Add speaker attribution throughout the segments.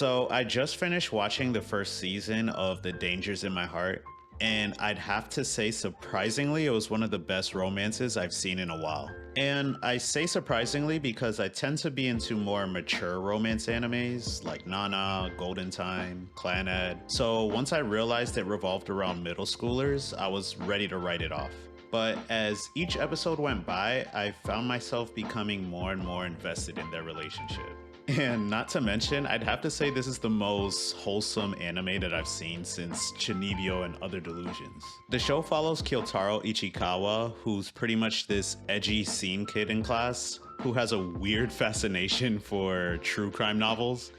Speaker 1: So I just finished watching the first season of The Dangers in My Heart, and I'd have to say surprisingly it was one of the best romances I've seen in a while. And I say surprisingly because I tend to be into more mature romance animes like Nana, Golden Time, Clannad. So once I realized it revolved around middle schoolers, I was ready to write it off. But as each episode went by, I found myself becoming more and more invested in their relationship. And not to mention, I'd have to say this is the most wholesome anime that I've seen since Chunibyo and Other Delusions. The show follows Kyotaro Ichikawa, who's pretty much this edgy scene kid in class who has a weird fascination for true crime novels,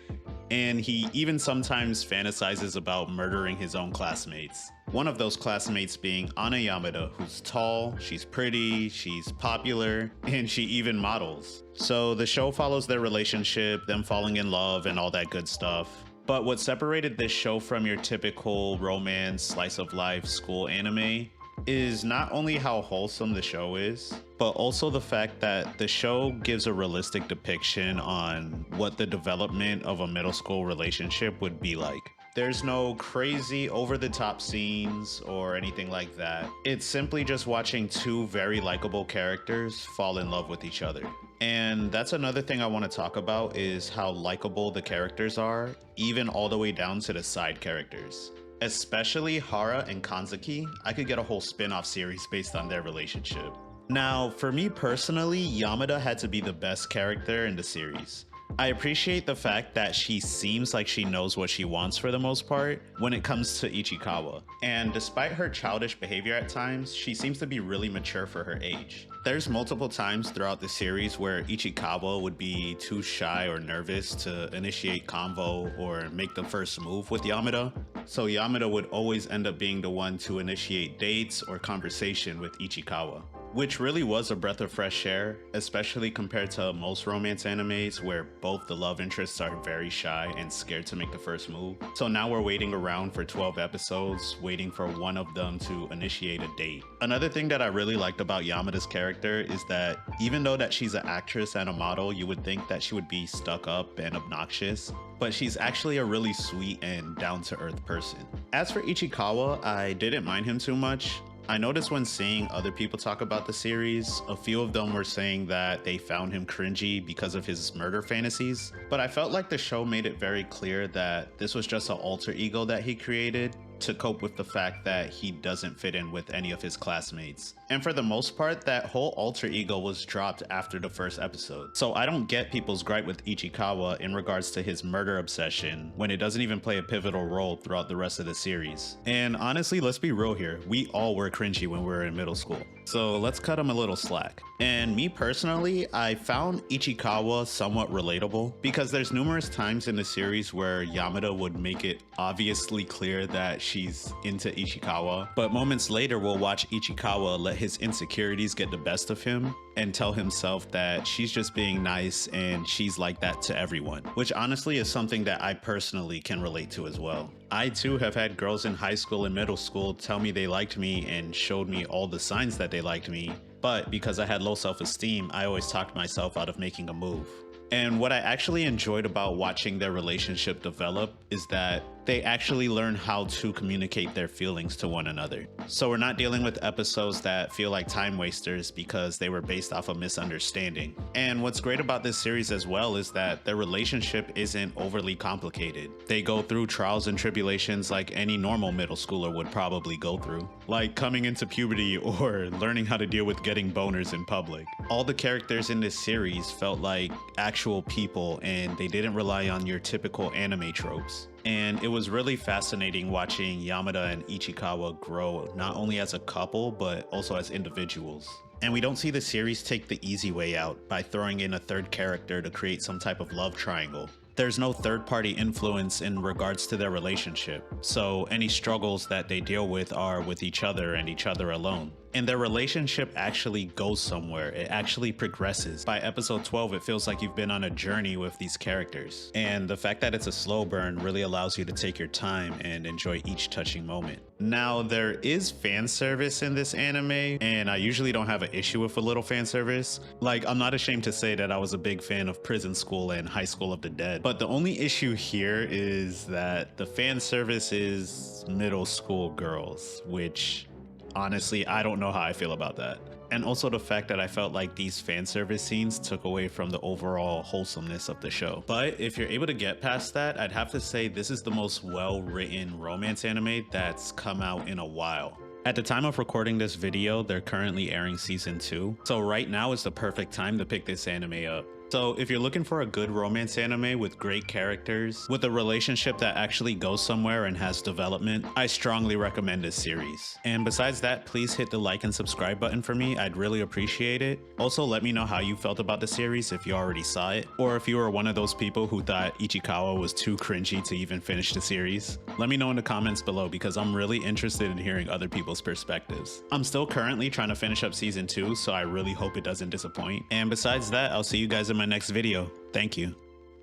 Speaker 1: and he even sometimes fantasizes about murdering his own classmates. One of those classmates being Ana Yamada, who's tall, she's pretty, she's popular, and she even models. So the show follows their relationship, them falling in love, and all that good stuff. But what separated this show from your typical romance, slice of life, school anime is not only how wholesome the show is, but also the fact that the show gives a realistic depiction on what the development of a middle school relationship would be like. There's no crazy over-the-top scenes or anything like that. It's simply just watching two very likable characters fall in love with each other. And that's another thing I want to talk about is how likable the characters are, even all the way down to the side characters. Especially Hara and Kanzaki, I could get a whole spin-off series based on their relationship. Now, for me personally, Yamada had to be the best character in the series. I appreciate the fact that she seems like she knows what she wants for the most part when it comes to Ichikawa. And despite her childish behavior at times, she seems to be really mature for her age. There's multiple times throughout the series where Ichikawa would be too shy or nervous to initiate convo or make the first move with Yamada. So Yamada would always end up being the one to initiate dates or conversation with Ichikawa, which really was a breath of fresh air, especially compared to most romance animes where both the love interests are very shy and scared to make the first move. So now we're waiting around for 12 episodes, waiting for one of them to initiate a date. Another thing that I really liked about Yamada's character is that even though that she's an actress and a model, you would think that she would be stuck up and obnoxious, but she's actually a really sweet and down-to-earth person. As for Ichikawa, I didn't mind him too much. I noticed when seeing other people talk about the series, a few of them were saying that they found him cringy because of his murder fantasies, but I felt like the show made it very clear that this was just an alter ego that he created to cope with the fact that he doesn't fit in with any of his classmates. And for the most part, that whole alter ego was dropped after the first episode. So I don't get people's gripe with Ichikawa in regards to his murder obsession when it doesn't even play a pivotal role throughout the rest of the series. And honestly, let's be real here, we all were cringy when we were in middle school. So let's cut him a little slack. And me personally, I found Ichikawa somewhat relatable because there's numerous times in the series where Yamada would make it obviously clear that she's into Ichikawa, but moments later we'll watch Ichikawa let his insecurities get the best of him and tell himself that she's just being nice and she's like that to everyone, which honestly is something that I personally can relate to as well. I too have had girls in high school and middle school tell me they liked me and showed me all the signs that they liked me, but because I had low self-esteem, I always talked myself out of making a move. And what I actually enjoyed about watching their relationship develop is that they actually learn how to communicate their feelings to one another. So we're not dealing with episodes that feel like time wasters because they were based off a misunderstanding. And what's great about this series as well is that their relationship isn't overly complicated. They go through trials and tribulations like any normal middle schooler would probably go through, like coming into puberty or learning how to deal with getting boners in public. All the characters in this series felt like actual people and they didn't rely on your typical anime tropes. And it was really fascinating watching Yamada and Ichikawa grow not only as a couple, but also as individuals. And we don't see the series take the easy way out by throwing in a third character to create some type of love triangle. There's no third-party influence in regards to their relationship, so any struggles that they deal with are with each other and each other alone. and their relationship actually goes somewhere. It actually progresses. By episode 12, it feels like you've been on a journey with these characters. And the fact that it's a slow burn really allows you to take your time and enjoy each touching moment. Now, there is fan service in this anime, and I usually don't have an issue with a little fan service. Like, I'm not ashamed to say that I was a big fan of Prison School and High School of the Dead. But the only issue here is that the fan service is middle school girls, which honestly, I don't know how I feel about that. And also the fact that I felt like these fan service scenes took away from the overall wholesomeness of the show. But if you're able to get past that, I'd have to say this is the most well-written romance anime that's come out in a while. At the time of recording this video, they're currently airing season 2. So right now is the perfect time to pick this anime up. So if you're looking for a good romance anime with great characters, with a relationship that actually goes somewhere and has development, I strongly recommend this series. And besides that, please hit the like and subscribe button for me. I'd really appreciate it. Also, let me know how you felt about the series if you already saw it, or if you were one of those people who thought Ichikawa was too cringy to even finish the series. Let me know in the comments below because I'm really interested in hearing other people's perspectives. I'm still currently trying to finish up season 2, so I really hope it doesn't disappoint. And besides that, I'll see you guys in my next video. Thank you.